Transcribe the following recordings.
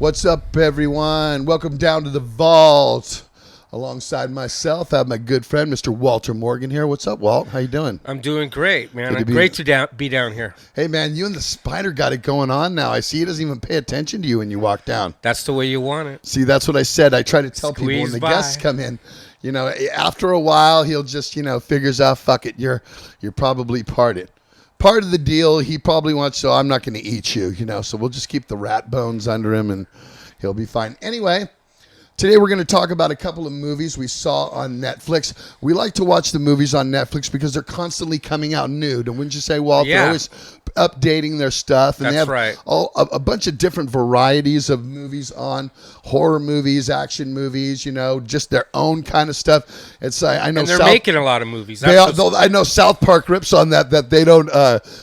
What's up, everyone? Welcome down to the vault. Alongside myself, I have my good friend, Mr. Walter Morgan here. What's up, Walt? How you doing? I'm doing great, man. Great to be down here. Hey, man, you and the spider got it going on now. I see he doesn't even pay attention to you when you walk down. That's the way you want it. See, that's what I said. I try to tell people when the guests come in. You know, after a while, he'll just, figures out, fuck it, you're probably part of the deal. He probably wants, so I'm not going to eat you, so we'll just keep the rat bones under him and he'll be fine. Anyway, today we're going to talk about a couple of movies we saw on Netflix. We like to watch the movies on Netflix because they're constantly coming out new. And wouldn't you say, Walt? Yeah. They're always updating their stuff. And That's they have right. a bunch of different varieties of movies on, horror movies, action movies, just their own kind of stuff. It's I know and they're making a lot of movies. I know South Park rips on that they don't.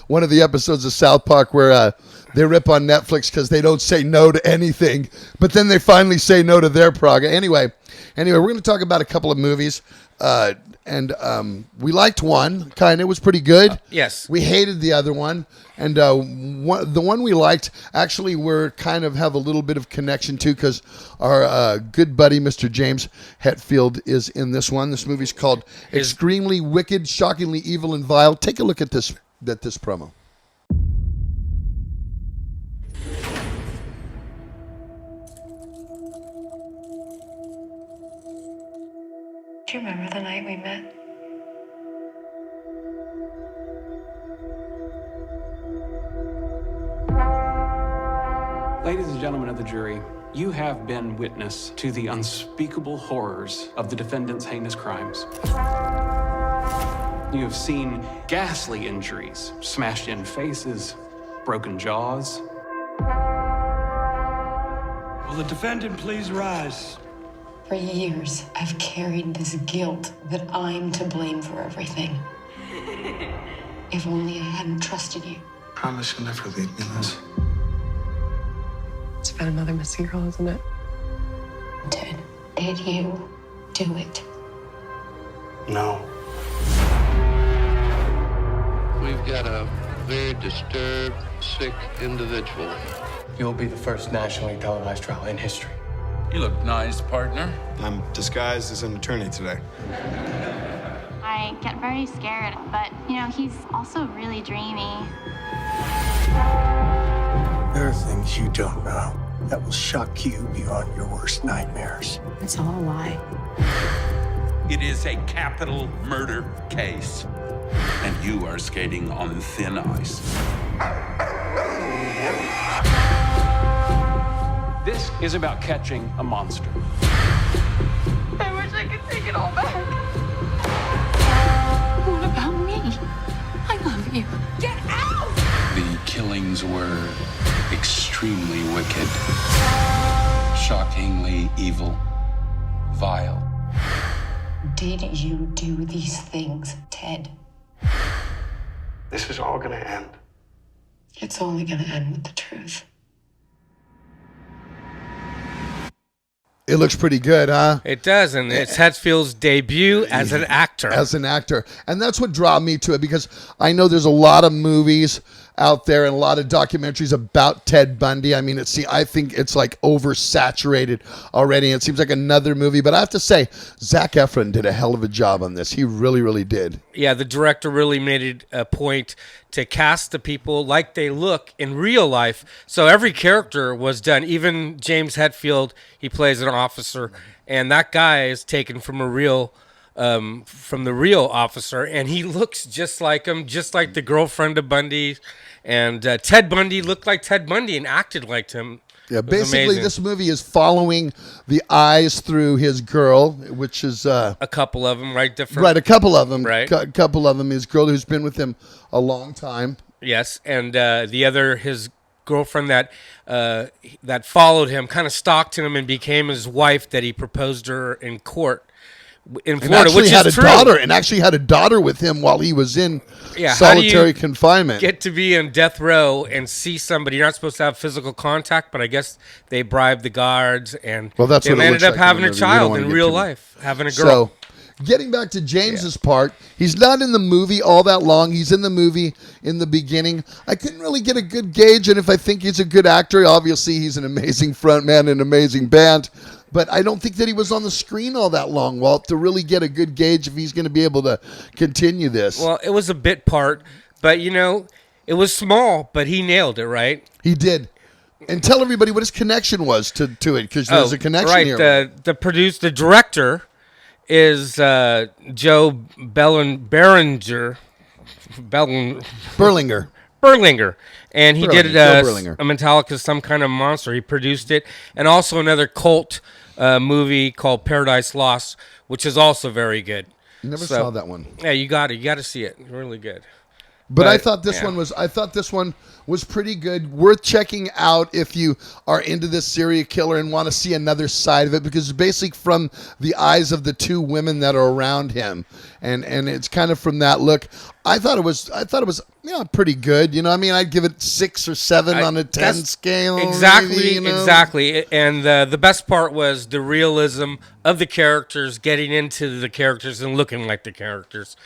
One of the episodes of South Park where they rip on Netflix because they don't say no to anything, but then they finally say no to their product. Anyway, we're going to talk about a couple of movies, and we liked one. It was pretty good. Yes. We hated the other one, and the one we liked, actually, we're kind of have a little bit of connection to because our good buddy, Mr. James Hetfield, is in this one. This movie's called Extremely Wicked, Shockingly Evil, and Vile. Take a look at this promo. Do you remember the night we met? Ladies and gentlemen of the jury, you have been witness to the unspeakable horrors of the defendant's heinous crimes. You have seen ghastly injuries, smashed in faces, broken jaws. Will the defendant please rise? For years, I've carried this guilt that I'm to blame for everything. If only I hadn't trusted you. Promise you'll never leave me, Liz. It's about another missing girl, isn't it? Ted, did you do it? No. We've got a very disturbed, sick individual. You'll be the first nationally televised trial in history. You look nice, partner. I'm disguised as an attorney today. I get very scared, but, he's also really dreamy. There are things you don't know that will shock you beyond your worst nightmares. It's all a lie. It is a capital murder case, and you are skating on thin ice. This is about catching a monster. I wish I could take it all back. What about me? I love you. Get out! The killings were extremely wicked, shockingly evil, vile. Did you do these things, Ted? This is all gonna end. It's only gonna end with the truth. It looks pretty good, huh? It does, and it's Hetfield's debut as an actor. And that's what drew me to it, because I know there's a lot of movies out there and a lot of documentaries about Ted Bundy. I mean, I think it's like oversaturated already. It seems like another movie, but I have to say, Zac Efron did a hell of a job on this. He really, really did. Yeah, the director really made it a point to cast the people like they look in real life. So every character was done. Even James Hetfield, he plays an officer, and that guy is taken from the real officer, and he looks just like him, just like the girlfriend of Bundy. And Ted Bundy looked like Ted Bundy and acted like him. Yeah, basically this movie is following the eyes through his girl, which is a couple of them, right? Different, right? A couple of them, right? A couple of them. His girl, who's been with him a long time. Yes, and the other, his girlfriend that followed him, kind of stalked him and became his wife. That he proposed to her in court in Florida, which is true. Actually had a daughter with him while he was in solitary confinement. Get to be in death row and see somebody. You're not supposed to have physical contact, but I guess they bribed the guards, and that's they what it ended looks up like having in a the movie. You don't child wanna in get real too- life, having a girl. So getting back to James's part, he's not in the movie all that long. He's in the movie in the beginning. I couldn't really get a good gauge, and if I think he's a good actor, obviously he's an amazing frontman, an amazing band. But I don't think that he was on the screen all that long, Walt, to really get a good gauge if he's going to be able to continue this. Well, it was a bit part, but, it was small, but he nailed it, right? He did. And tell everybody what his connection was to it, because there's a connection here. Right, the director is Joe Berlinger, and he did a Metallica's Some Kind of Monster. He produced it, and also another cult movie called Paradise Lost, which is also very good. Never saw that one. Yeah, you got to see it. Really good. But I thought this one was pretty good. Worth checking out if you are into this serial killer and want to see another side of it, because it's basically from the eyes of the two women that are around him, and it's kind of from that look. I thought it was pretty good. I'd give it 6 or 7 on a 10 scale. Exactly, maybe, exactly. And the best part was the realism of the characters, getting into the characters and looking like the characters.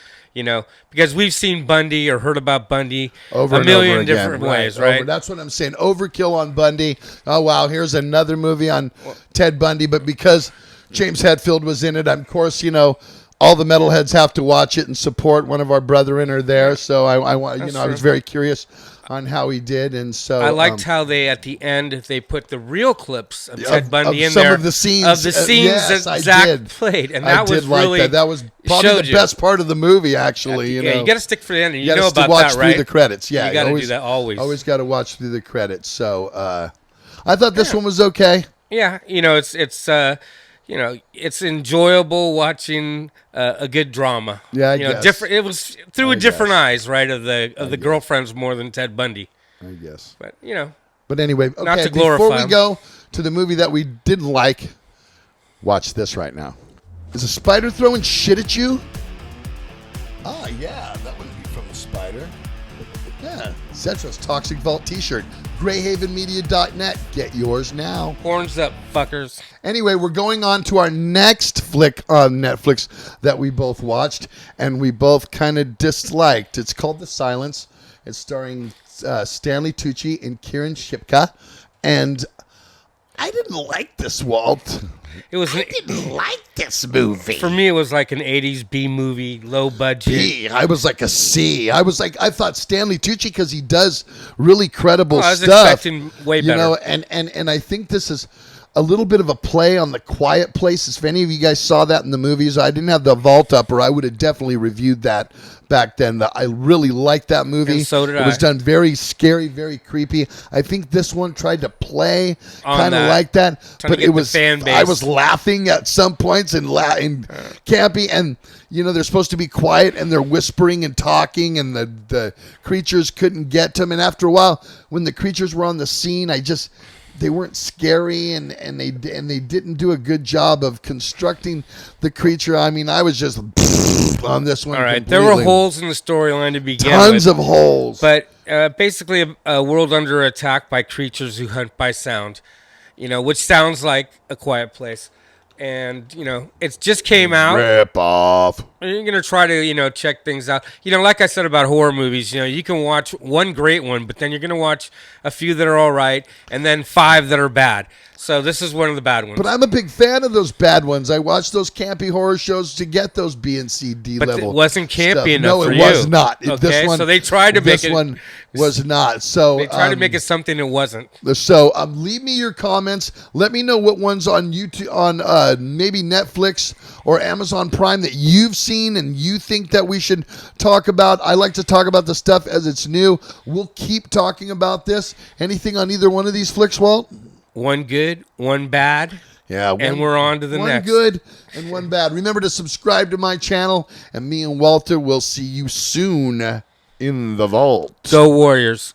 Because we've seen Bundy or heard about Bundy over a million over again, different ways, right? That's what I'm saying. Overkill on Bundy. Oh, wow, here's another movie on Ted Bundy. But because James Hetfield was in it, of course, all the metalheads have to watch it and support. One of our brethren are there. So I was very curious on how he did, and so I liked how they at the end they put the real clips of Ted Bundy in some there of the scenes that Zach played, and that was really like that was probably the best part of the movie. Actually, you got to stick for the end. You know about watch that, right? Through the credits, yeah, you got to do that always. Always got to watch through the credits. So I thought this one was okay. Yeah, it's enjoyable watching a good drama. Yeah, I guess. Different. It was through a different eyes, right? Of the girlfriends more than Ted Bundy. I guess. But But anyway, okay. Not to glorify before we go to the movie that we didn't like, watch this right now. Is a spider throwing shit at you? Ah, yeah, that wouldn't be from the spider. Yeah, Zetro's Toxic Vault T-shirt. GreyhavenMedia.net. Get yours now. Horns up, fuckers. Anyway, we're going on to our next flick on Netflix that we both watched and we both kind of disliked. It's called The Silence. It's starring Stanley Tucci and Kieran Shipka. And I didn't like this, Walt. I didn't like this movie. For me, it was like an 80s B movie, low budget. B. I was like a C. I thought Stanley Tucci, because he does really credible stuff. I was expecting way better. And I think this is a little bit of a play on The Quiet Place. If any of you guys saw that in the movies, I didn't have the vault up, or I would have definitely reviewed that back then. I really liked that movie. And so did I. It was done very scary, very creepy. I think this one tried to play kind of like that, but it was. Fan base. I was laughing at some points and campy, and they're supposed to be quiet, and they're whispering and talking, and the creatures couldn't get to them. And after a while, when the creatures were on the scene, they weren't scary, and they didn't do a good job of constructing the creature. I mean, I was just on this one. All right, completely. there were holes in the storyline to begin with. Tons of holes. But basically, a world under attack by creatures who hunt by sound, which sounds like A Quiet Place. And, it just came out. Rip off. You're going to try to, check things out. Like I said about horror movies, you can watch one great one, but then you're going to watch a few that are all right, and then 5 that are bad. So this is one of the bad ones. But I'm a big fan of those bad ones. I watch those campy horror shows to get those B and C, D level. But it wasn't campy stuff. enough for you. No, it was not. Okay, this one, so they tried to make it. This one was not. So they tried to make it something it wasn't. So leave me your comments. Let me know what ones on YouTube, on maybe Netflix or Amazon Prime that you've seen and you think that we should talk about. I like to talk about the stuff as it's new. We'll keep talking about this. Anything on either one of these flicks, Walt? One good, one bad. Yeah, and we're on to the next. One good and one bad. Remember to subscribe to my channel, and me and Walter will see you soon in the vault. Go Warriors.